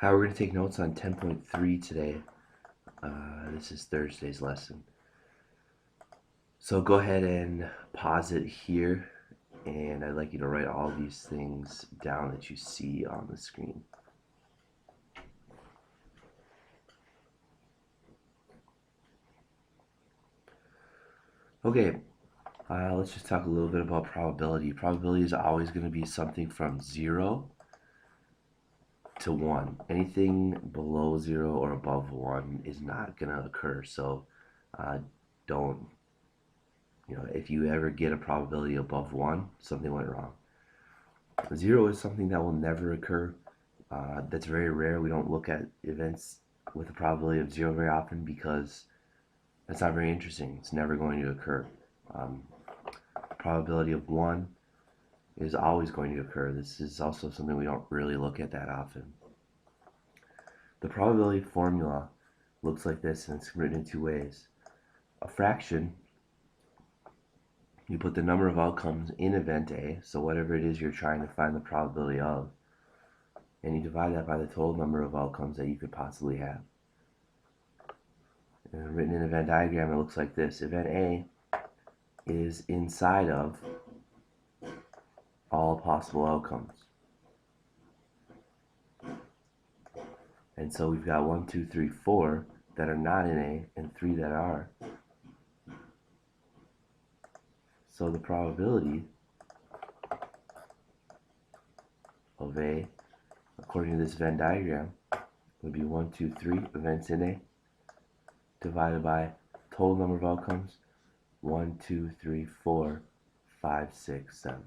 Hi, we're going to take notes on 10.3 today. This is Thursday's lesson. So go ahead and pause it here, and I'd like you to write all these things down that you see on the screen. Okay, let's just talk a little bit about probability. Probability is always going to be something from 0 to 1. Anything below 0 or above 1 is not going to occur. So don't, if you ever get a probability above 1, something went wrong. 0 is something that will never occur. That's very rare. We don't look at events with a probability of 0 very often because that's not very interesting. It's never going to occur. Probability of 1 is always going to occur. This is also something we don't really look at that often. The probability formula looks like this, and it's written in two ways. A fraction, you put the number of outcomes in event A, so whatever it is you're trying to find the probability of, and you divide that by the total number of outcomes that you could possibly have. And written in a Venn diagram, it looks like this. Event A is inside of all possible outcomes. And so we've got 1, 2, 3, 4 that are not in A and 3 that are. So the probability of A, according to this Venn diagram, would be 1, 2, 3 events in A divided by total number of outcomes 1, 2, 3, 4, 5, 6, 7.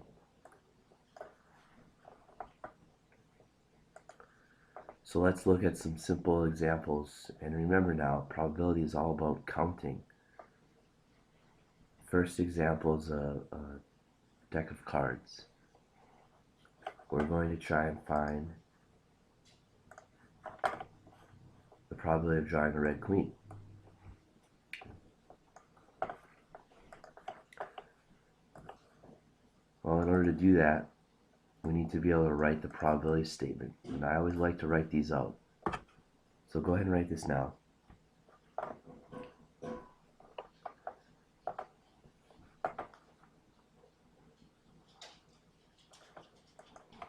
So let's look at some simple examples. And remember now, probability is all about counting. First example is a deck of cards. We're going to try and find the probability of drawing a red queen. Well, in order to do that, we need to be able to write the probability statement. And I always like to write these out. So go ahead and write this now.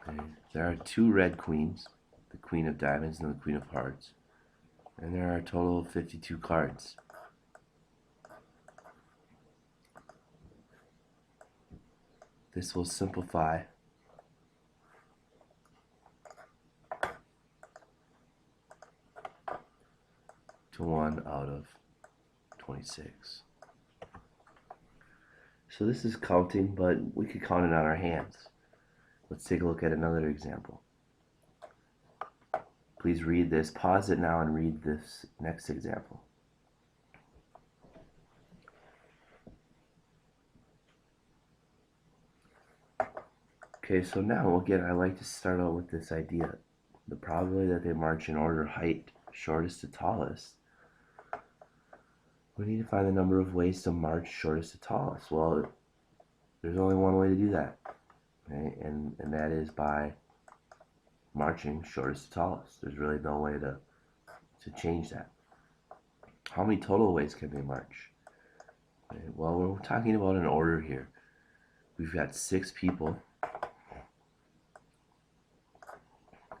Okay. There are two red queens, the queen of diamonds and the queen of hearts. And there are a total of 52 cards. This will simplify to 1 out of 26. So this is counting, but we could count it on our hands. Let's take a look at another example. Please read this. Pause it now and read this next example. Okay, so now again, I like to start out with this idea. The probability that they march in order height, shortest to tallest. We need to find the number of ways to march shortest to tallest. Well, there's only one way to do that, okay? And that is by marching shortest to tallest. There's really no way to change that. How many total ways can they march? Okay, well, we're talking about an order here. We've got 6 people,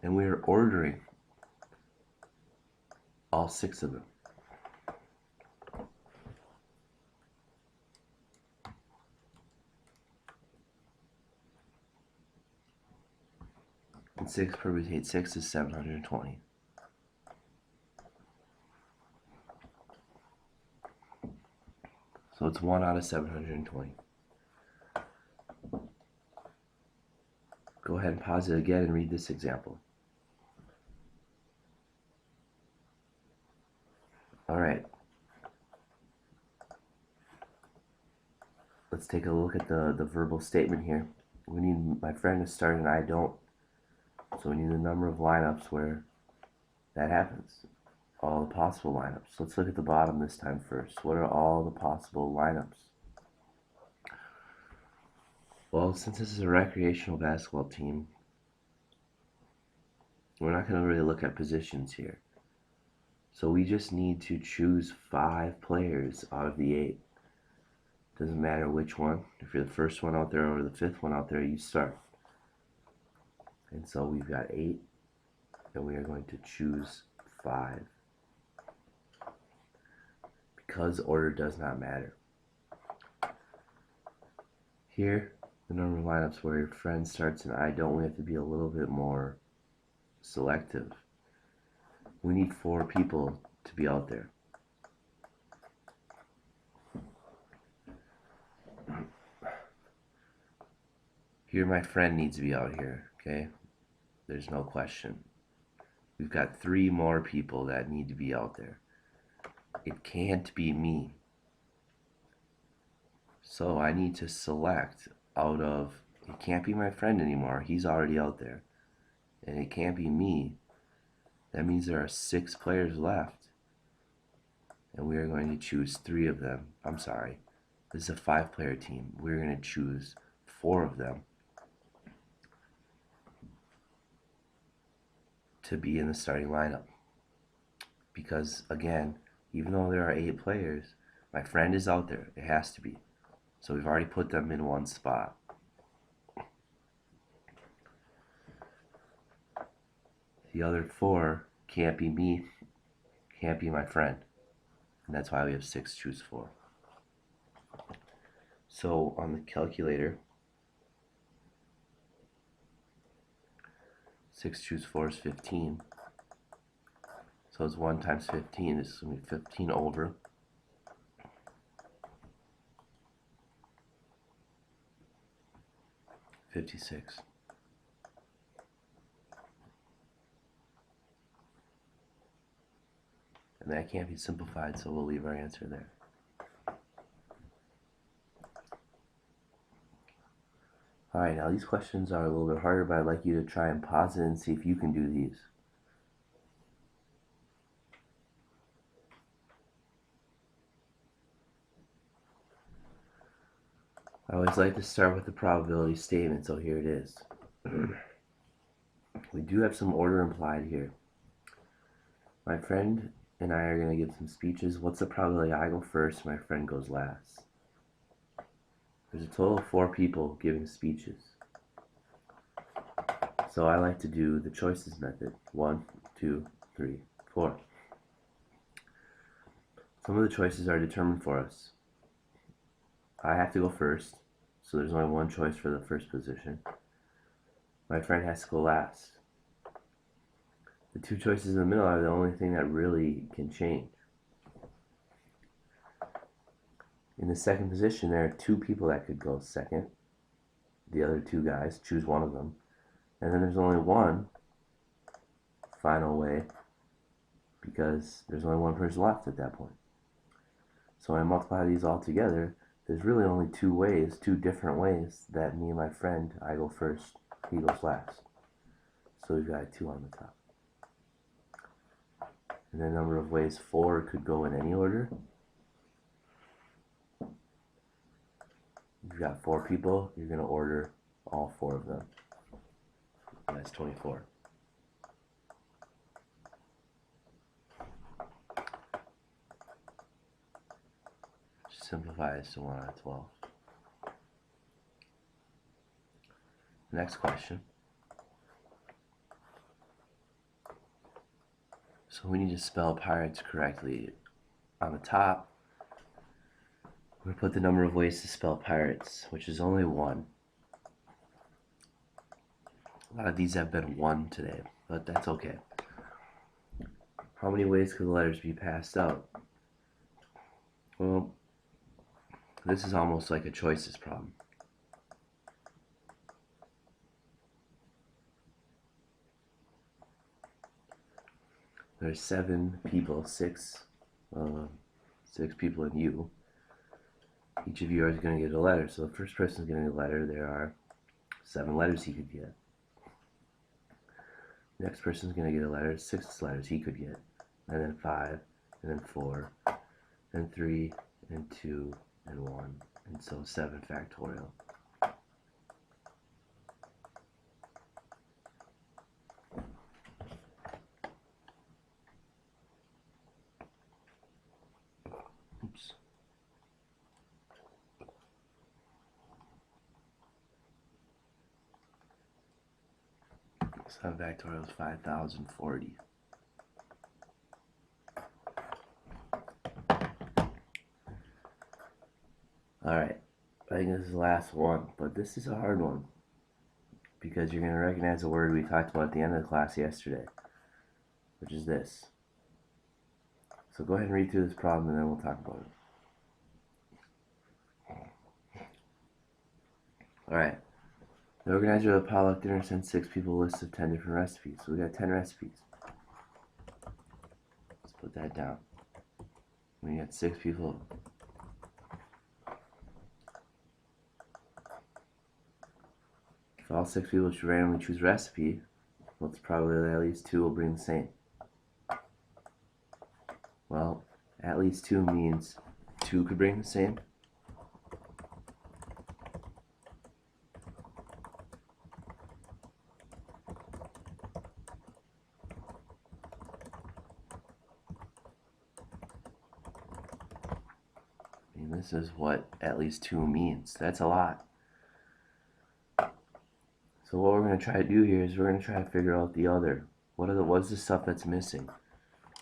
and we are ordering all 6 of them. And 6 permutate 6 is 720. So it's 1 out of 720. Go ahead and pause it again and read this example. All right. Let's take a look at the verbal statement here. We need my friend to start and I don't. So we need the number of lineups where that happens. All the possible lineups. Let's look at the bottom this time first. What are all the possible lineups? Well, since this is a recreational basketball team, We're not going to really look at positions here. So we just need to choose 5 players out of the 8. Doesn't matter which one. If you're the first one out there or the 5th one out there, you start. And so we've got 8, and we are going to choose 5. Because order does not matter. Here, the number of lineups where your friend starts and I don't, we have to be a little bit more selective. We need 4 people to be out there. Here, my friend needs to be out here, okay? There's no question. We've got 3 more people that need to be out there. It can't be me. So I need to select out of, it can't be my friend anymore. He's already out there. And it can't be me. That means there are 6 players left. And we are going to choose 3 of them. I'm sorry. This is a 5-player team. We're going to choose 4 of them to be in the starting lineup. Because, again, even though there are 8 players, my friend is out there. It has to be. So we've already put them in one spot. The other 4 can't be me, can't be my friend. And that's why we have 6 choose 4. So on the calculator, 6 choose 4 is 15. So it's 1 times 15. This is going to be 15 over 56. And that can't be simplified, so we'll leave our answer there. Alright, now these questions are a little bit harder, but I'd like you to try and pause it and see if you can do these. I always like to start with the probability statement, so here it is. We do have some order implied here. My friend and I are going to give some speeches. What's the probability I go first, my friend goes last? There's a total of 4 people giving speeches. So I like to do the choices method. 1, 2, 3, 4. Some of the choices are determined for us. I have to go first, so there's only 1 choice for the first position. My friend has to go last. The 2 choices in the middle are the only thing that really can change. In the second position, there are 2 people that could go second. The other 2 guys, choose one of them. And then there's only 1 final way because there's only 1 person left at that point. So when I multiply these all together, there's really only 2 ways, 2 different ways that me and my friend, I go first, he goes last. So we've got 2 on the top. And the number of ways 4 could go in any order. You've got 4 people, you're going to order all 4 of them. That's 24. Simplify this to 1 out of 12. Next question. So we need to spell pirates correctly. On the top, we're going to put the number of ways to spell pirates, which is only 1. A lot of these have been 1 today, but that's okay. How many ways could the letters be passed out? Well, this is almost like a choices problem. There's 7 people, 6 people in you. Each of you is going to get a letter. So the first person is going to get a letter. There are 7 letters he could get. The next person is going to get a letter, 6 letters he could get. And then 5, and then 4, and 3, and 2, and 1. And so 7 factorial. 7 factorial is 5040. Alright, I think this is the last one, but this is a hard one because you're going to recognize a word we talked about at the end of the class yesterday, which is this. So go ahead and read through this problem and then we'll talk about it. Alright, the organizer of the potluck dinner sends 6 people a list of 10 different recipes. So we got 10 recipes. Let's put that down. We got 6 people. If all 6 people should randomly choose a recipe, what's the probability that at least 2 will bring the same? Well, at least 2 means 2 could bring the same. And this is what at least 2 means. That's a lot. So what we're going to try to do here is we're going to try to figure out the other. What's the stuff that's missing?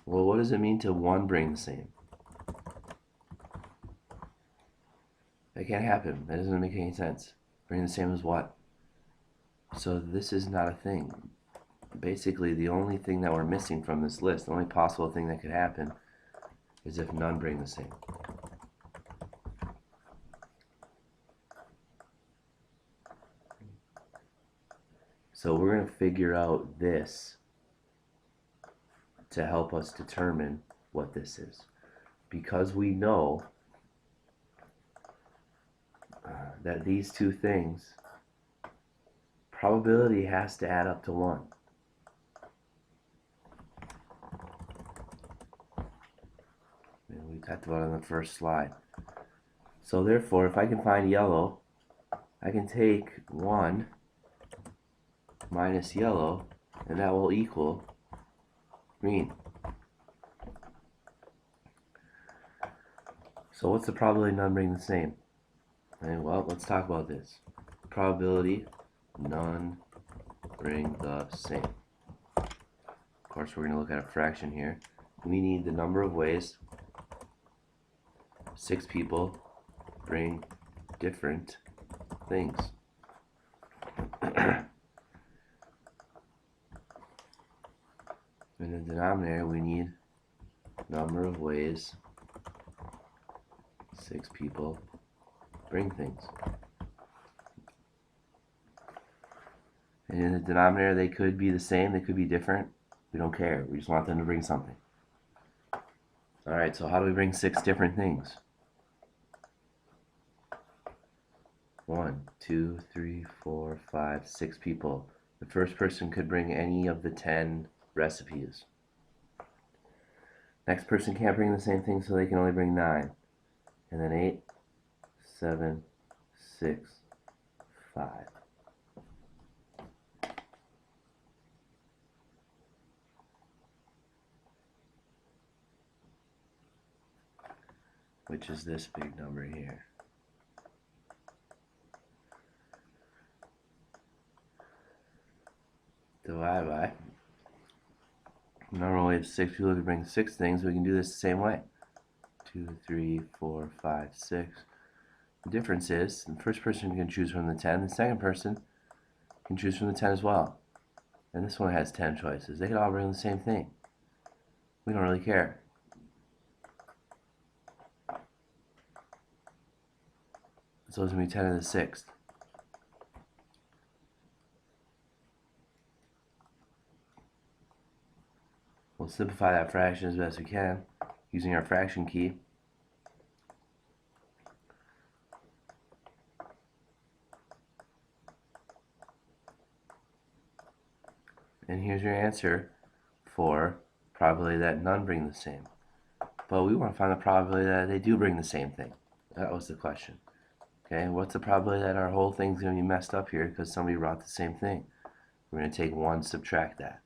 Well, what does it mean to 1 bring the same? That can't happen. That doesn't make any sense. Bring the same as what? So this is not a thing. Basically, the only thing that we're missing from this list, the only possible thing that could happen, is if none bring the same. So we're going to figure out this to help us determine what this is. Because we know that these two things, probability has to add up to 1. And we talked about it on the first slide. So therefore, if I can find yellow, I can take 1 minus yellow, and that will equal green. So what's the probability none bring the same? And well, let's talk about this. Probability none bring the same. Of course, we're going to look at a fraction here. We need the number of ways 6 people bring different things. In the denominator, we need number of ways 6 people bring things. And in the denominator, they could be the same, they could be different. We don't care. We just want them to bring something. Alright, so how do we bring 6 different things? 1, 2, 3, 4, 5, 6 people. The first person could bring any of the 10 recipes. Next person can't bring the same thing, so they can only bring 9. And then 8, 7, 6, 5. Which is this big number here. Divide by number of 6 people can bring 6 things. We can do this the same way. 2, 3, 4, 5, 6. The difference is the first person can choose from the 10. The second person can choose from the 10 as well. And this one has 10 choices. They can all bring the same thing. We don't really care. So it's going to be 10 to the 6th. We'll simplify that fraction as best we can using our fraction key. And here's your answer for probability that none bring the same. But we want to find the probability that they do bring the same thing. That was the question. Okay, what's the probability that our whole thing's going to be messed up here because somebody brought the same thing? We're going to take 1, subtract that.